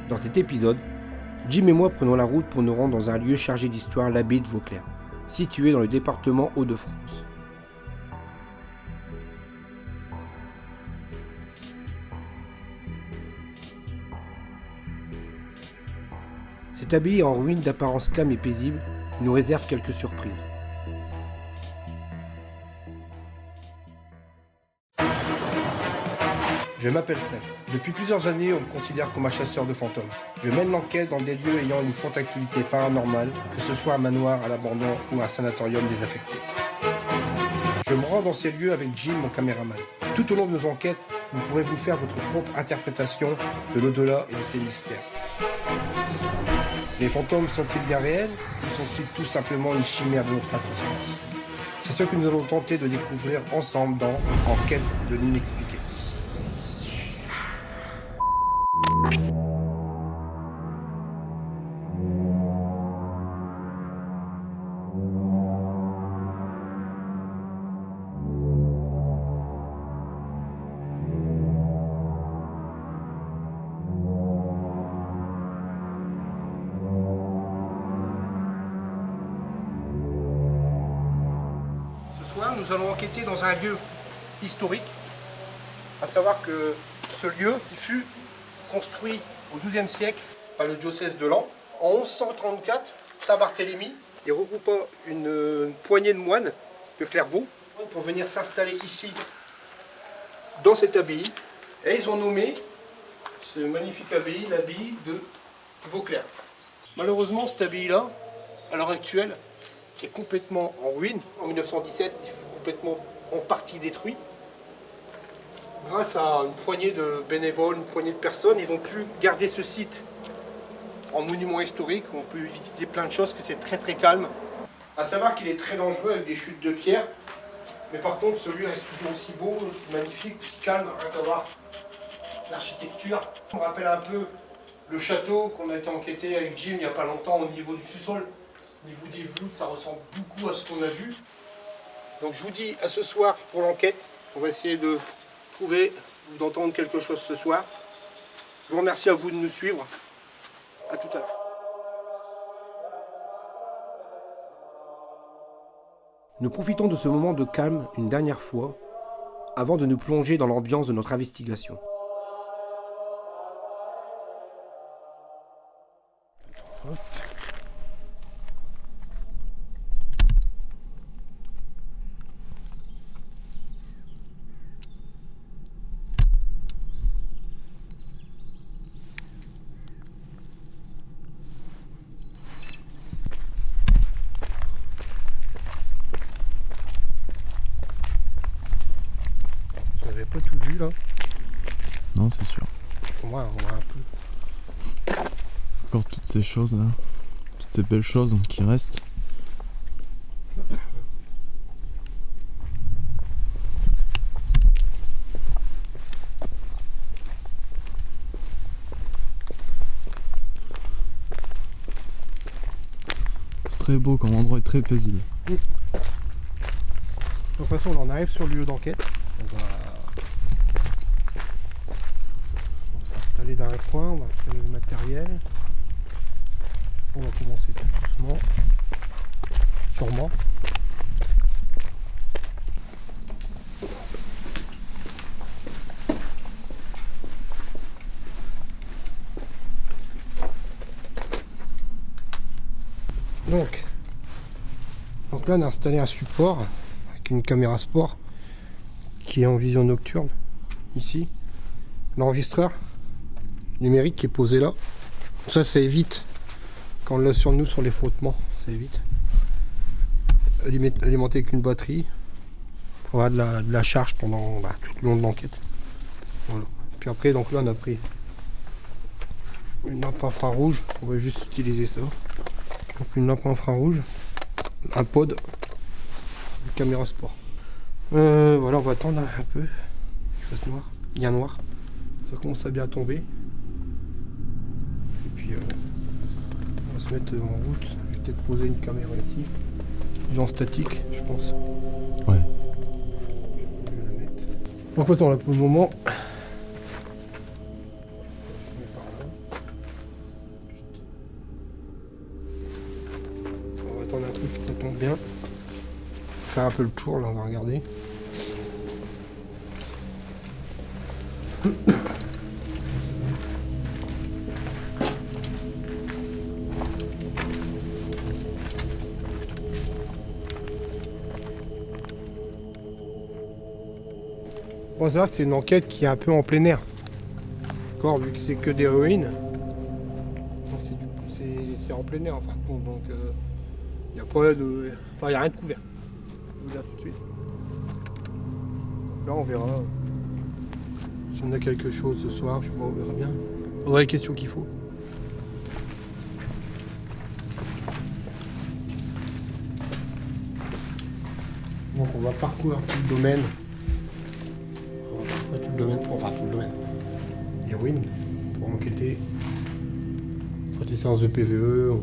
Dans cet épisode, Jim et moi prenons la route pour nous rendre dans un lieu chargé d'histoire, l'abbaye de Vauclair, situé dans le département Hauts-de-France. Cette abbaye en ruine d'apparence calme et paisible nous réserve quelques surprises. Je m'appelle Fred. Depuis plusieurs années, on me considère comme un chasseur de fantômes. Je mène l'enquête dans des lieux ayant une forte activité paranormale, que ce soit un manoir à l'abandon ou un sanatorium désaffecté. Je me rends dans ces lieux avec Jim, mon caméraman. Tout au long de nos enquêtes, vous pourrez vous faire votre propre interprétation de l'au-delà et de ses mystères. Les fantômes sont-ils bien réels ou sont-ils tout simplement une chimère de notre inconscience? C'est ce que nous allons tenter de découvrir ensemble dans Enquête de l'inexpliqué. Ce soir, nous allons enquêter dans un lieu historique, à savoir que ce lieu qui fut construit au XIIe siècle par le diocèse de Laon. En 1134, Saint-Barthélemy y regroupa une poignée de moines de Clairvaux pour venir s'installer ici, dans cette abbaye. Et ils ont nommé cette magnifique abbaye l'abbaye de Vauclair. Malheureusement, cette abbaye-là, à l'heure actuelle, est complètement en ruine. En 1917, il fut complètement en partie détruit. Grâce à une poignée de bénévoles, une poignée de personnes, ils ont pu garder ce site en monument historique. On peut visiter plein de choses, que c'est très très calme. À savoir qu'il est très dangereux avec des chutes de pierre. Mais par contre, ce lieu reste toujours aussi beau, aussi magnifique, aussi calme, rien qu'à voir l'architecture. On rappelle un peu le château qu'on a été enquêté avec Jim il n'y a pas longtemps au niveau du sous-sol. Au niveau des voûtes, ça ressemble beaucoup à ce qu'on a vu. Donc je vous dis à ce soir pour l'enquête. On va essayer de trouver ou d'entendre quelque chose ce soir. Je vous remercie à vous de nous suivre. À tout à l'heure. Nous profitons de ce moment de calme une dernière fois avant de nous plonger dans l'ambiance de notre investigation. Vous n'avez pas tout vu là? Non, c'est sûr. On voit un peu. Encore toutes ces choses là, toutes ces belles choses qui restent. C'est très beau comme endroit et très paisible. De toute façon, on en arrive sur le lieu d'enquête. On va s'installer dans un coin, on va installer le matériel. On va commencer tout doucement, sûrement. Donc là, on a installé un support avec une caméra sport qui est en vision nocturne ici. L'enregistreur numérique qui est posé là. Ça évite, quand on l'a sur nous sur les frottements, ça évite. Alimenté avec une batterie pour avoir de la charge pendant tout le long de l'enquête. Voilà. Puis après, donc là, on a pris une lampe infrarouge. On va juste utiliser ça. Donc une lampe infrarouge, un pod, une caméra sport. Voilà, on va attendre un peu. Il fasse noir, bien noir. Ça commence à bien tomber. Et puis on va se mettre en route. Je vais peut-être poser une caméra ici. En statique, je pense. Ouais. Je vais la mettre. Donc pour le moment. tombe bien. Faire un peu le tour, là, on va regarder. Bon, c'est vrai que c'est une enquête qui est un peu en plein air. D'accord, vu que c'est que des ruines. Donc c'est en plein air en fin de compte. Donc il n'y a pas de. Enfin, il n'y a rien de couvert. Je vous le dis tout de suite. Là, on verra. Si on a quelque chose ce soir, je sais pas, on verra bien. On aura les questions qu'il faut. Donc on va parcourir tout le domaine. Pas tout le domaine, enfin tout le domaine. Les ruines, pour enquêter. On fait des séances de PVE.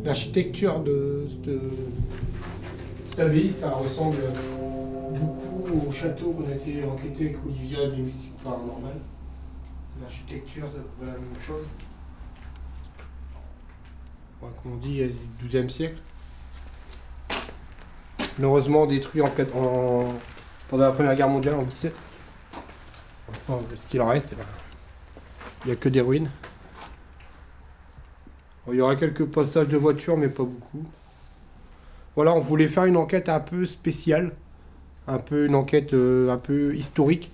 L'architecture de cette abbaye, ça ressemble beaucoup au château qu'on a été enquêté avec Olivia des Mystiques Paranormales. L'architecture, c'est à peu près la même chose. Ouais, comme on dit, il y a du XIIe siècle. Malheureusement détruit pendant la Première Guerre mondiale en 17. Enfin, ce qu'il en reste, eh ben, il n'y a que des ruines. Bon, il y aura quelques passages de voitures, mais pas beaucoup. Voilà, on voulait faire une enquête un peu spéciale, une enquête un peu historique,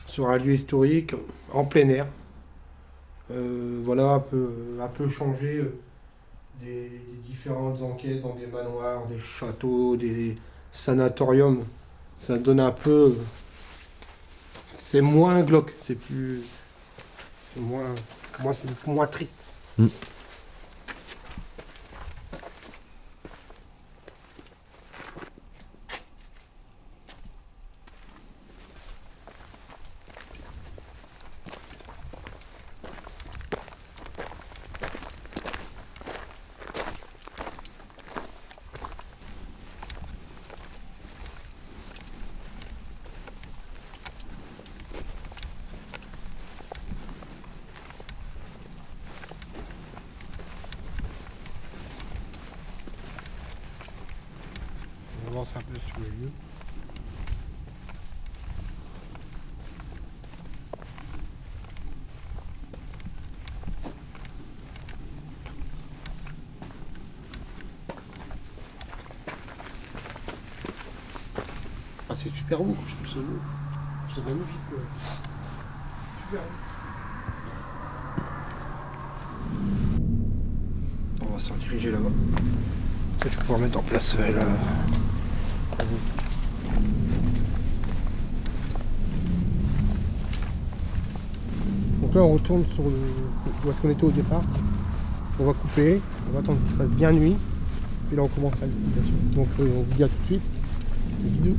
sur un lieu historique, en plein air. Voilà, un peu changer des différentes enquêtes dans des manoirs, des châteaux, des sanatoriums. Ça donne un peu. C'est moins glauque, c'est plus. C'est moins triste. Mm. On avance un peu sur le lieu. Ah, c'est super beau, je trouve ça beau. C'est magnifique, quoi. Super beau. On va se diriger là-bas. Ça, je vais pouvoir mettre en place là. Donc là, on retourne sur où est-ce qu'on était au départ. On va couper, on va attendre qu'il fasse bien nuit. Puis là, on commence l'investigation. Donc, on vous dit à tout de suite. Bisous.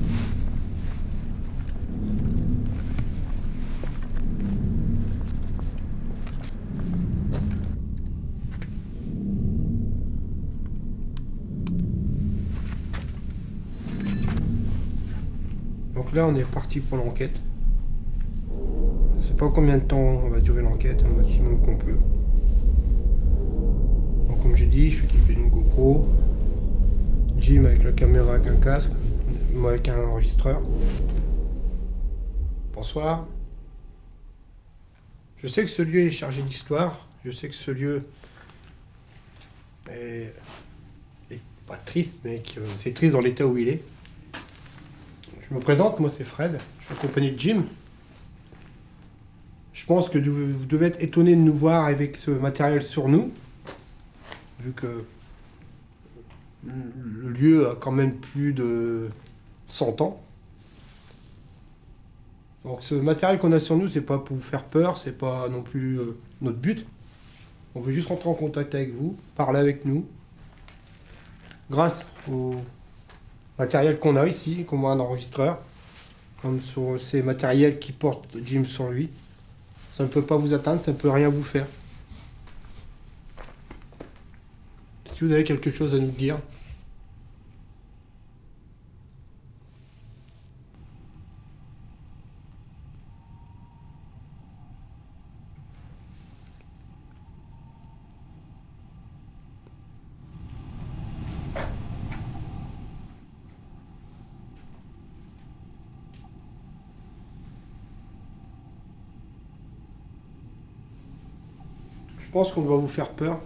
Donc là, on est parti pour l'enquête. Je sais pas combien de temps on va durer l'enquête, le maximum qu'on peut. Donc comme j'ai dit, je suis équipé d'une GoPro, Jim avec la caméra avec un casque, moi avec un enregistreur. Bonsoir. Je sais que ce lieu est chargé d'histoire. Je sais que ce lieu est pas triste, mais que c'est triste dans l'état où il est. Je me présente, moi c'est Fred, je suis accompagné de Jim. Je pense que vous devez être étonné de nous voir avec ce matériel sur nous, vu que le lieu a quand même plus de 100 ans. Donc ce matériel qu'on a sur nous, c'est pas pour vous faire peur, c'est pas non plus notre but. On veut juste rentrer en contact avec vous, parler avec nous, grâce au matériel qu'on a ici, comme un enregistreur, comme sur ces matériels qui portent Jim sur lui. Ça ne peut pas vous atteindre, ça ne peut rien vous faire. Si vous avez quelque chose à nous dire. pense qu'on doit vous faire peur.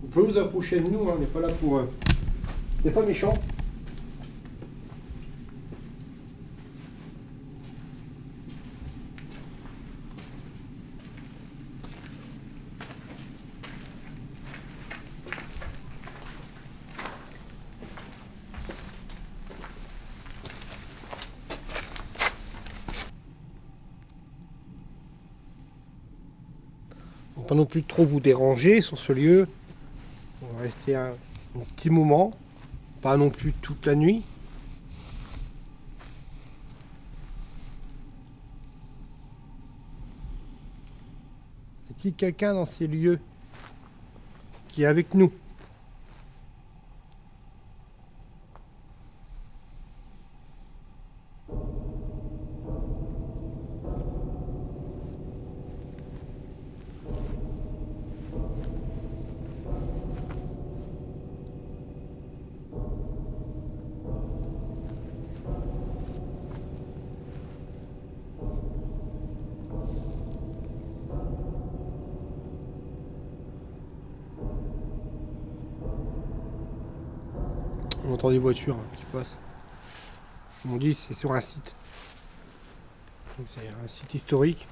Vous pouvez vous approcher de nous, hein, on n'est pas là pour... on n'est pas méchants. On va pas non plus trop vous déranger sur ce lieu. On va rester un petit moment, pas non plus toute la nuit. Y a-t-il quelqu'un dans ces lieux qui est avec nous? On entend des voitures qui passent. Comme on dit, c'est sur un site. Donc c'est un site historique.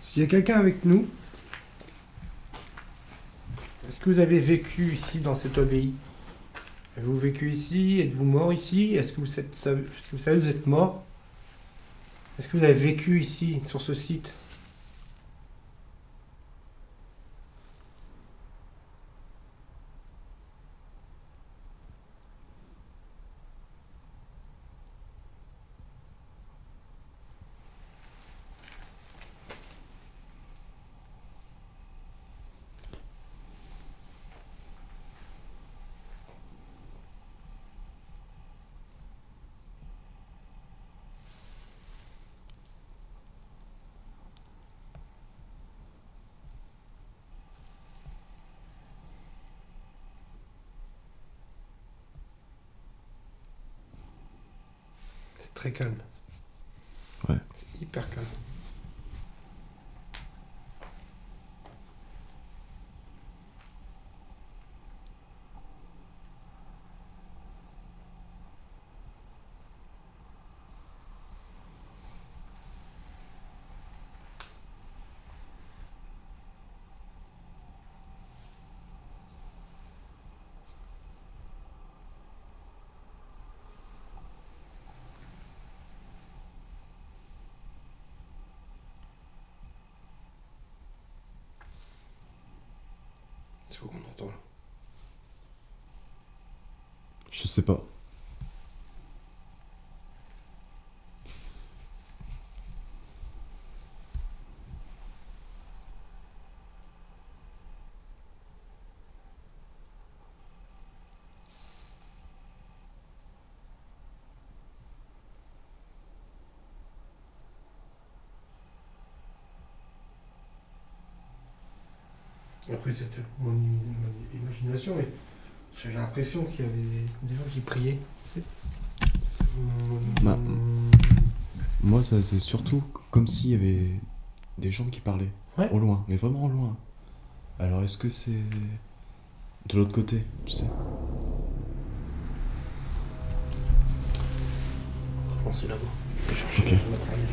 S'il y a quelqu'un avec nous, est-ce que vous avez vécu ici dans cette abbaye? Avez-vous vécu ici? Êtes-vous mort ici? Est-ce que vous savez que vous êtes mort? Est-ce que vous avez vécu ici, sur ce site? C'est très calme. Ouais. C'est hyper calme. C'est quoi qu'on entend là? Je sais pas. Après, c'est peut-être mon imagination, mais j'ai l'impression qu'il y avait des gens qui priaient. Bah, moi, ça c'est surtout comme s'il y avait des gens qui parlaient. Ouais. Au loin, mais vraiment au loin. Alors est-ce que c'est de l'autre côté, tu sais? Bon, c'est là-bas. Je vais chercher Ok. le matériel.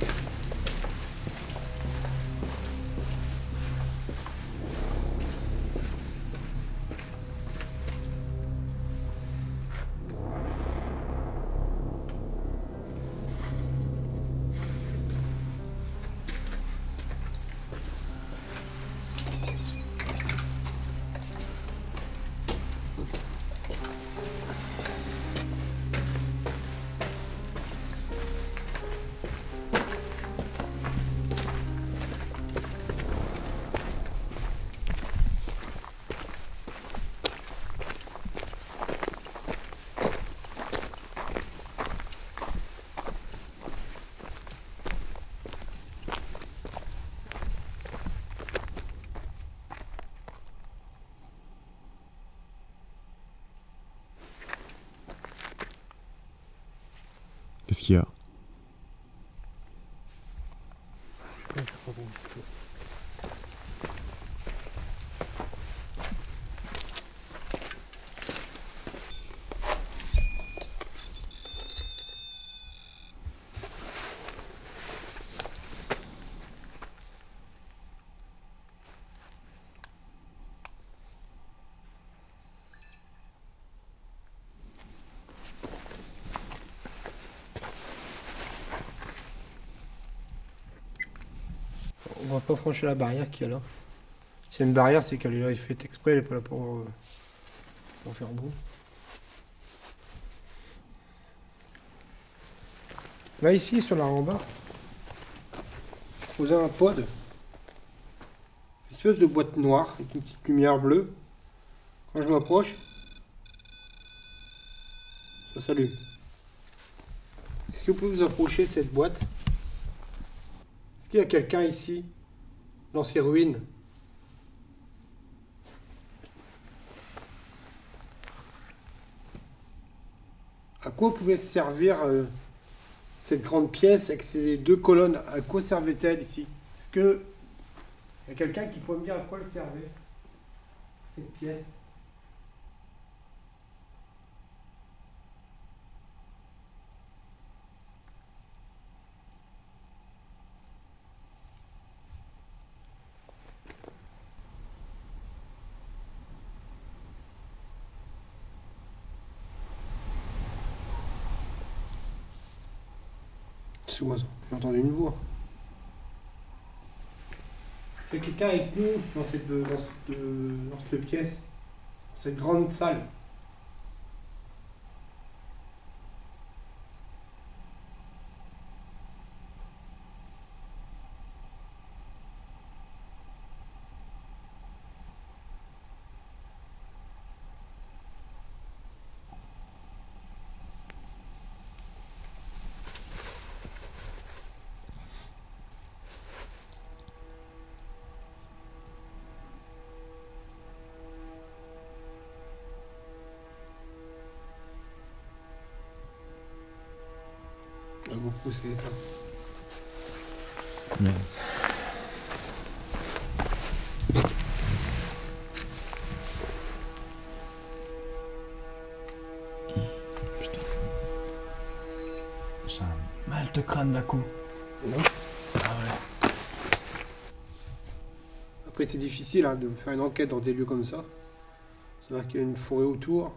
Qu'est-ce qu'il y a? On va pas franchir la barrière qui est là. S'il y a une barrière, c'est qu'elle est là, il fait exprès, elle est pas là pour faire beau. Là, ici, sur la rambarde, je posais un pod, une espèce de boîte noire avec une petite lumière bleue. Quand je m'approche, ça s'allume. Est-ce que vous pouvez vous approcher de cette boîte? Est-ce qu'il y a quelqu'un ici, dans ces ruines? À quoi pouvait servir cette grande pièce avec ces deux colonnes? À quoi servait-elle ici? Est-ce que il y a quelqu'un qui pourrait me dire à quoi elle servait, cette pièce? C'est quoi ça? J'ai entendu une voix. C'est quelqu'un avec nous dans cette pièce, dans cette grande salle. La GoPro s'est éteinte. Merde. Putain. J'ai un mal de crâne d'un coup. Non. Ah ouais. Après, c'est difficile hein, de faire une enquête dans des lieux comme ça. C'est-à-dire qu'il y a une forêt autour.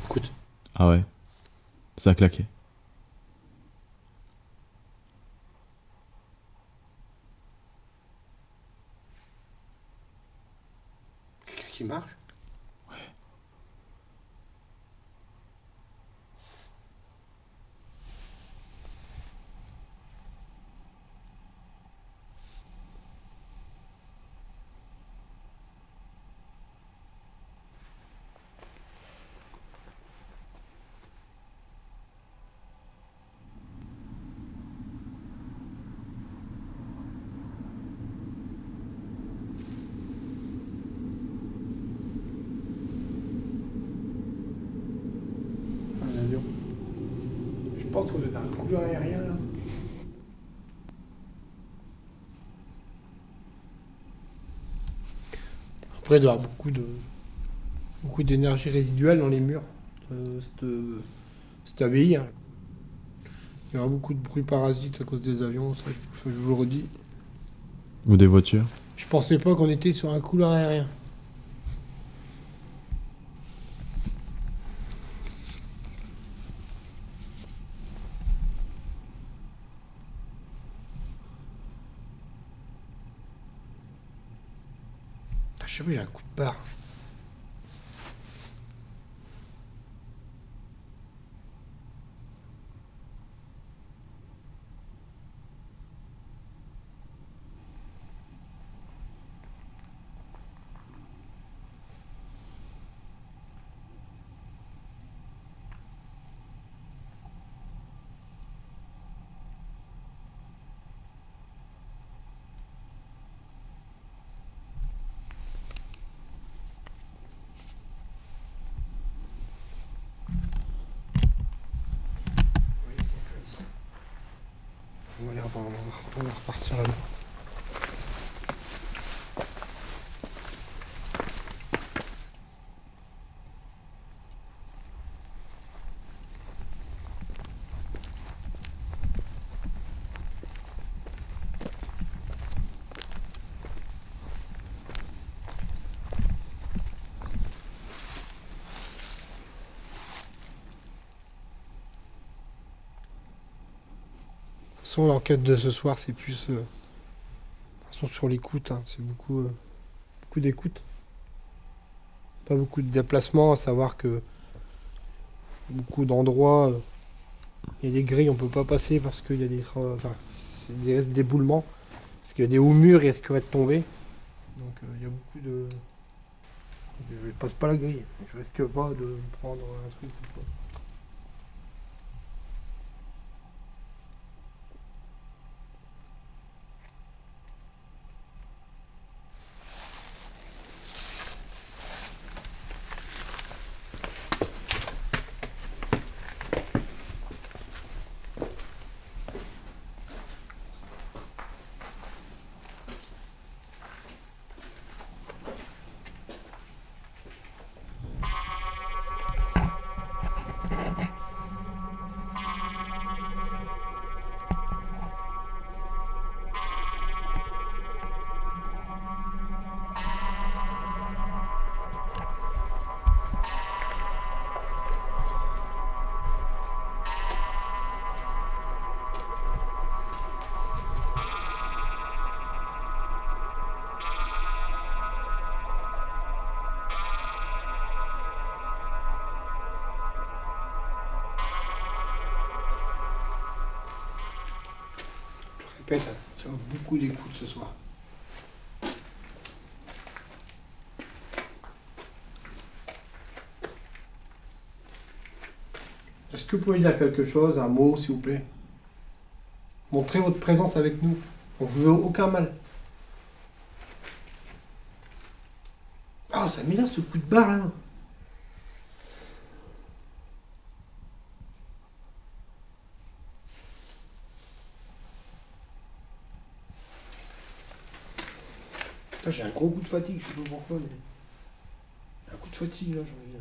Écoute, Ah ouais. Ça a claqué. quelqu'un qui marche. Un avion. Je pense qu'on est dans un couloir aérien là. Après, il doit y avoir beaucoup d'énergie résiduelle dans les murs de cette abbaye. Hein. Il y aura beaucoup de bruit parasite à cause des avions, ça je vous le redis. Ou des voitures. Je pensais pas qu'on était sur un couloir aérien. Je sais pas, j'ai un coup de barre. on va repartir là-bas. L'enquête de ce soir, c'est plus sur l'écoute, hein. C'est beaucoup d'écoute. Pas beaucoup de déplacements, à savoir que beaucoup d'endroits, il y a des grilles, on peut pas passer parce qu'il y a c'est des restes d'éboulement, parce qu'il y a des hauts murs et risqueraient de tomber. Donc il y a beaucoup de... Je passe pas la grille, je risque pas de prendre un truc ou quoi. Répète, tu as beaucoup d'écoute ce soir. Est-ce que vous pouvez dire quelque chose, un mot s'il vous plaît? Montrez votre présence avec nous. On ne vous veut aucun mal. Ah, ça a mis là ce coup de barre là. J'ai un gros coup de fatigue, je sais pas pourquoi, mais... Un coup de fatigue là, j'en viens.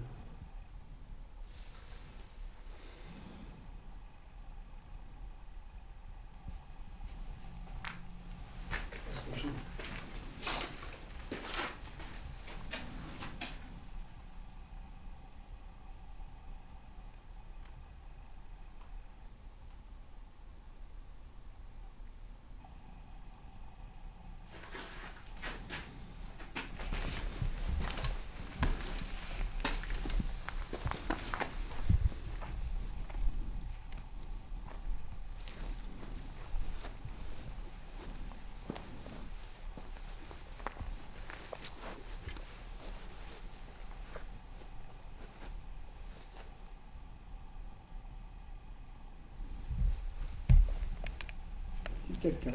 Quelqu'un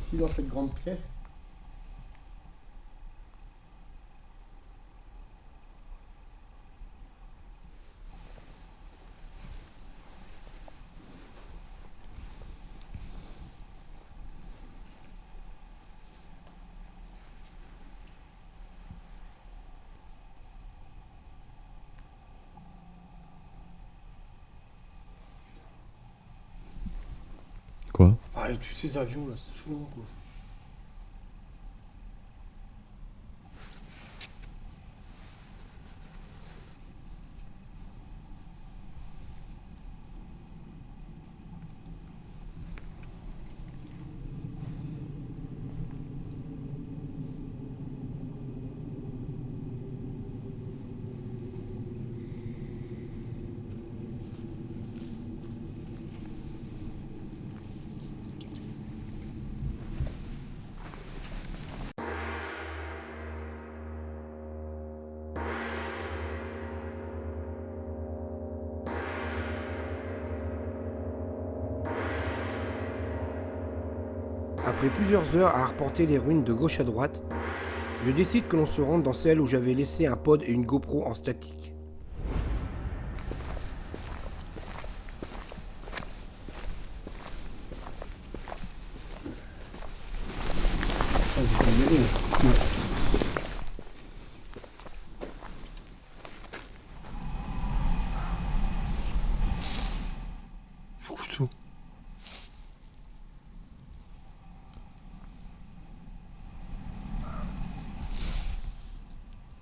ici dans cette grande pièce. Quoi? Ah, et tous ces avions là, c'est chaud quoi. Après plusieurs heures à arpenter les ruines de gauche à droite, je décide que l'on se rende dans celle où j'avais laissé un pod et une GoPro en statique. Couteau.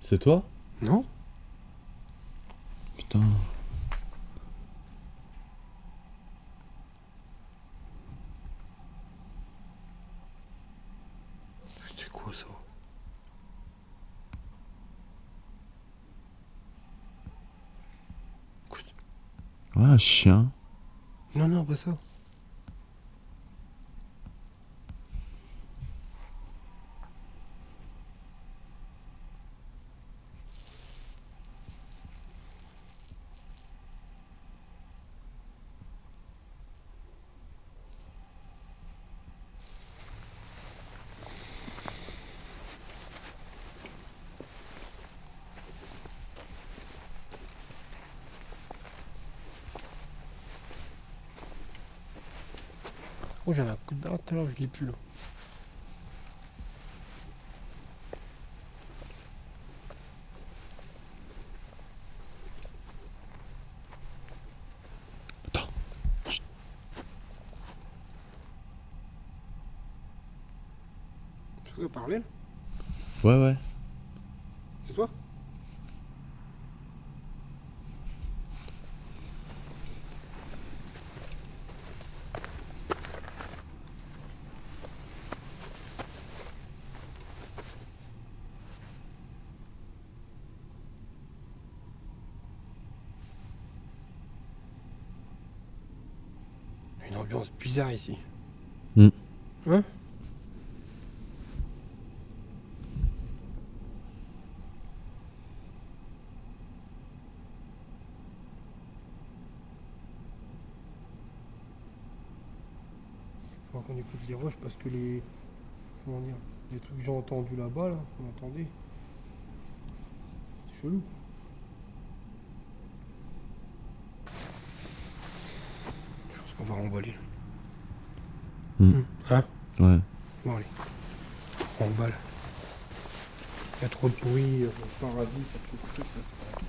C'est toi? Non? Putain. C'est quoi ça? Écoute. Ouais, un chien. Non, non, pas ça. Oh, j'avais un coup de barre tout à l'heure, je l'ai plus là. Attends. Chut. Tu veux parler là? Ouais, ouais. C'est toi? Une ambiance bizarre ici. Hmm. Hein? Faut qu'on écoute les roches parce que les. Comment dire? Les trucs que j'ai entendus là-bas, là, vous entendez? C'est chelou. Je pense qu'on va remballer. Hmm. Hein? Ouais. Bon, allez. On remballe. Il y a trop de bruit, paradis, ça fait des trucs, ça, c'est pas-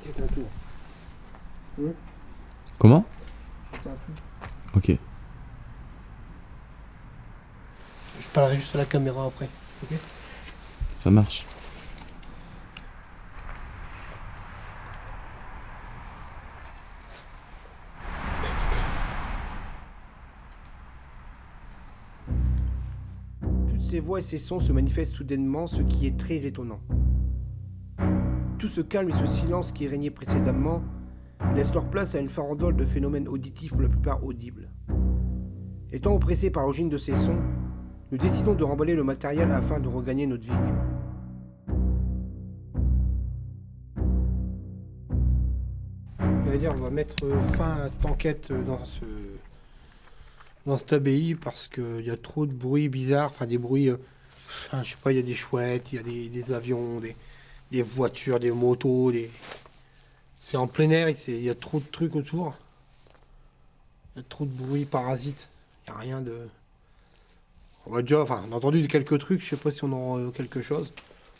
C'est un tour. Comment? C'est un tour. Ok. Je parlerai juste à la caméra après. Ok? Ça marche. Toutes ces voix et ces sons se manifestent soudainement, ce qui est très étonnant. Tout ce calme et ce silence qui régnait précédemment laissent leur place à une farandole de phénomènes auditifs pour la plupart audibles. Étant oppressés par l'origine de ces sons, nous décidons de remballer le matériel afin de regagner notre véhicule. On va mettre fin à cette enquête dans cette abbaye parce qu'il y a trop de bruits bizarres, enfin des bruits, je sais pas, il y a des chouettes, il y a des avions, des voitures, des motos, c'est en plein air, il y a trop de trucs autour. Il y a trop de bruits parasites, il n'y a rien de... On a entendu quelques trucs, je sais pas si on aura quelque chose.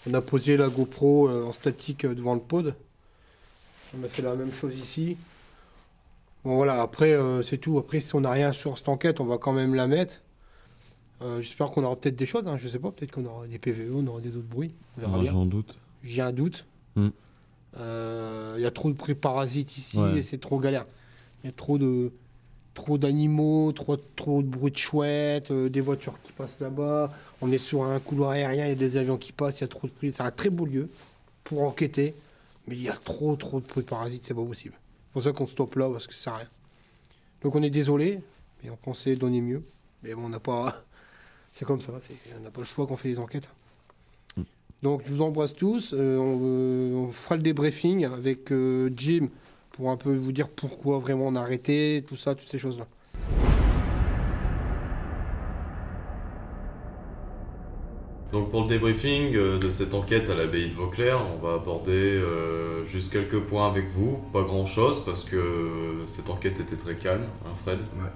On a posé la GoPro en statique devant le pod. On a fait la même chose ici. Bon voilà, après c'est tout. Après si on n'a rien sur cette enquête, on va quand même la mettre. J'espère qu'on aura peut-être des choses, hein, je sais pas, peut-être qu'on aura des PVE, on aura des autres bruits. On verra bien. J'en doute. J'ai un doute. Hmm. Il y a trop de bruits parasites ici Ouais. et c'est trop galère. Il y a trop d'animaux, trop de bruit de chouettes, des voitures qui passent là-bas. On est sur un couloir aérien, il y a des avions qui passent, il y a trop de bruit. C'est un très beau lieu pour enquêter, mais il y a trop de bruit parasites, c'est pas possible. C'est pour ça qu'on stoppe là, parce que ça sert à rien. Donc on est désolé, mais on pensait donner mieux. Mais bon, on n'a pas... C'est comme ça, on n'a pas le choix qu'on fait les enquêtes. Donc je vous embrasse tous, on fera le débriefing avec Jim pour un peu vous dire pourquoi vraiment on a arrêté, tout ça, toutes ces choses-là. Donc pour le débriefing de cette enquête à l'abbaye de Vauclair, on va aborder juste quelques points avec vous, pas grand chose parce que cette enquête était très calme, hein Fred? Ouais.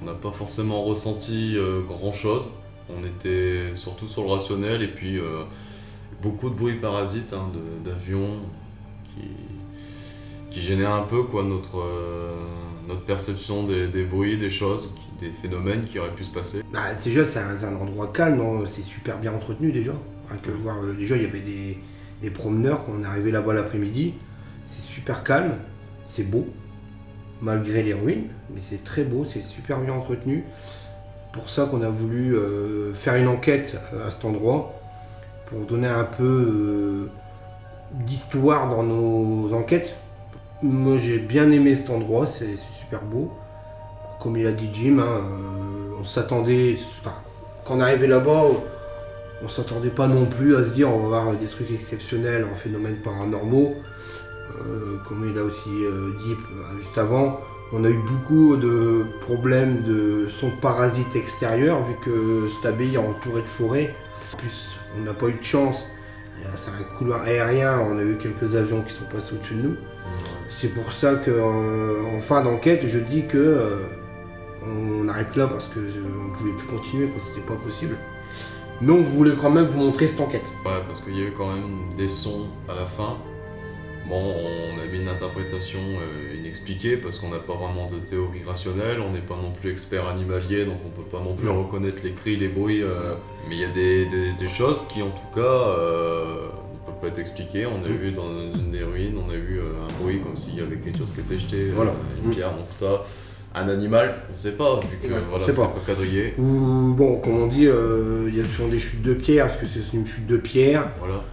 On n'a pas forcément ressenti grand chose, on était surtout sur le rationnel et puis beaucoup de bruit parasite hein, d'avions qui gênait un peu quoi, notre perception des bruits, des choses, des phénomènes qui auraient pu se passer. Bah, déjà, c'est un endroit calme, hein, c'est super bien entretenu déjà. Hein, que voir, déjà, il y avait des promeneurs quand on est arrivé là-bas l'après-midi. C'est super calme, c'est beau, malgré les ruines, mais c'est très beau, c'est super bien entretenu. Pour ça qu'on a voulu faire une enquête à cet endroit, pour donner un peu d'histoire dans nos enquêtes. Moi j'ai bien aimé cet endroit, c'est super beau. Comme il a dit Jim, hein, on s'attendait, enfin, quand on est arrivé là-bas, on s'attendait pas non plus à se dire on va voir des trucs exceptionnels en phénomènes paranormaux. Comme il a aussi dit juste avant, on a eu beaucoup de problèmes de sons de parasites extérieurs vu que cette abbaye est entourée de forêts. En plus, on n'a pas eu de chance. C'est un couloir aérien, on a eu quelques avions qui sont passés au-dessus de nous. C'est pour ça qu'en fin d'enquête, je dis que on arrête là parce qu'on ne pouvait plus continuer, c'était pas possible. Mais on voulait quand même vous montrer cette enquête. Ouais, parce qu'il y a eu quand même des sons à la fin. Bon, on a mis une interprétation inexpliquée parce qu'on n'a pas vraiment de théorie rationnelle, on n'est pas non plus expert animalier, donc on peut pas non plus reconnaître les cris, les bruits. Mais il y a des choses qui, en tout cas, ne peuvent pas être expliquées. On a vu dans une des ruines, on a eu un bruit comme s'il y avait quelque chose qui était jeté, une pierre, donc ça. Un animal, on ne sait pas, vu que voilà, c'était pas quadrillé. Ou bon, comme on dit, il y a souvent des chutes de pierre, est-ce que c'est une chute de pierre? Voilà.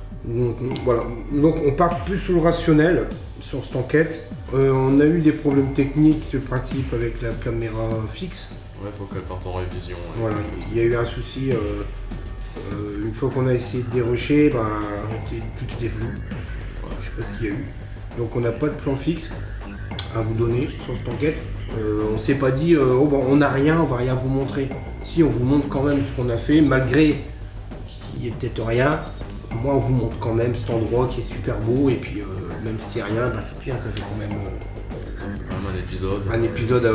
Donc on part plus sur le rationnel, sur cette enquête. On a eu des problèmes techniques, c'est le principe avec la caméra fixe. Ouais, faut qu'elle parte en révision. Voilà, il y a eu un souci, une fois qu'on a essayé de dérocher, tout était flou. Voilà, je sais pas ce qu'il y a eu. Donc on n'a pas de plan fixe à vous donner sur cette enquête. On s'est pas dit, on n'a rien, on va rien vous montrer. Si, on vous montre quand même ce qu'on a fait, malgré qu'il n'y ait peut-être rien. Moi, on vous montre quand même cet endroit qui est super beau, et puis même s'il n'y a rien, c'est bien, ça fait quand même un épisode. Un épisode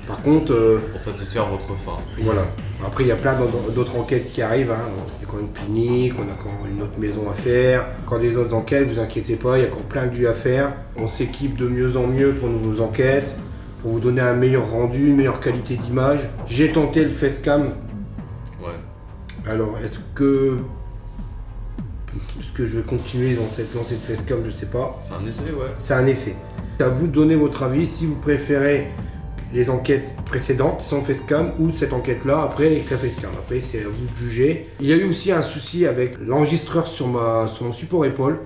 par contre... pour satisfaire votre faim. Voilà. Après, il y a plein d'autres enquêtes qui arrivent. Hein. Il y a encore une clinique, on a encore une autre maison à faire. Encore des autres enquêtes, vous inquiétez pas, il y a encore plein de lieux à faire. On s'équipe de mieux en mieux pour nos enquêtes, pour vous donner un meilleur rendu, une meilleure qualité d'image. J'ai tenté le facecam. Ouais. Alors, est-ce que je vais continuer dans cette lancée de facecam, je sais pas. C'est un essai, ouais. C'est un essai. C'est à vous de donner votre avis si vous préférez les enquêtes précédentes sans facecam ou cette enquête-là après avec la facecam. Après, c'est à vous de juger. Il y a eu aussi un souci avec l'enregistreur sur mon support épaule.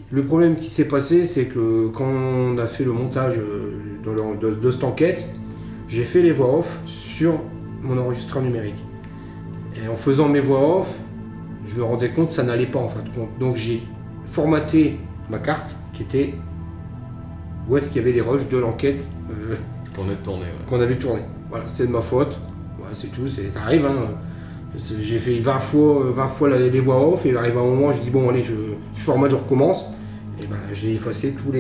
Le problème qui s'est passé, c'est que quand on a fait le montage de cette enquête, j'ai fait les voix off sur mon enregistreur numérique. Et en faisant mes voix off, je me rendais compte que ça n'allait pas en fin de compte. Donc j'ai formaté ma carte qui était où est-ce qu'il y avait les rushs de l'enquête qu'on avait tourné. Voilà, c'était de ma faute. Voilà, c'est tout, ça arrive. Hein. J'ai fait 20 fois les voix off et il arrive un moment, je dis bon allez, je formate, je recommence. Et ben j'ai effacé tout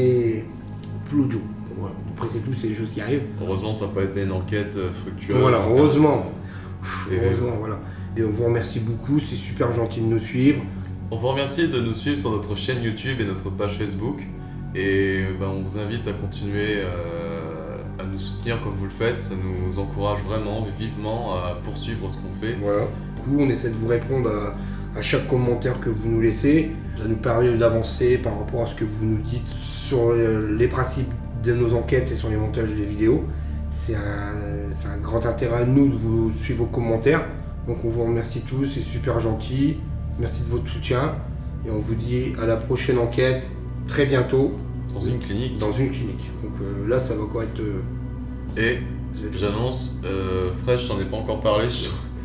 l'audio. Voilà. Après c'est tout, c'est des choses qui arrivent. Heureusement ça n'a pas été une enquête fructueuse. Voilà, heureusement. Heureusement, voilà. Et on vous remercie beaucoup, c'est super gentil de nous suivre. On vous remercie de nous suivre sur notre chaîne YouTube et notre page Facebook. Et on vous invite à continuer à nous soutenir comme vous le faites. Ça nous encourage vraiment, vivement à poursuivre ce qu'on fait. Voilà. Du coup, on essaie de vous répondre à chaque commentaire que vous nous laissez. Ça nous permet d'avancer par rapport à ce que vous nous dites sur les principes de nos enquêtes et sur les montages des vidéos. C'est un grand intérêt à nous de vous suivre vos commentaires. Donc on vous remercie tous, c'est super gentil. Merci de votre soutien. Et on vous dit à la prochaine enquête, très bientôt. Dans une clinique. Dans une clinique. Donc là, ça va encore être... Et j'annonce, Fred, je t'en ai pas encore parlé.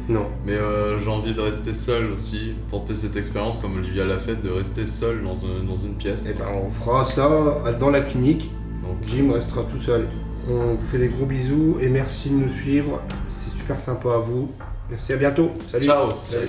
Non. Mais j'ai envie de rester seul aussi, tenter cette expérience comme Olivia l'a fait, de rester seul dans une pièce. Et on fera ça dans la clinique. Donc Jim restera tout seul. On vous fait des gros bisous et merci de nous suivre. C'est super sympa à vous. Merci, à bientôt. Salut. Ciao. Salut.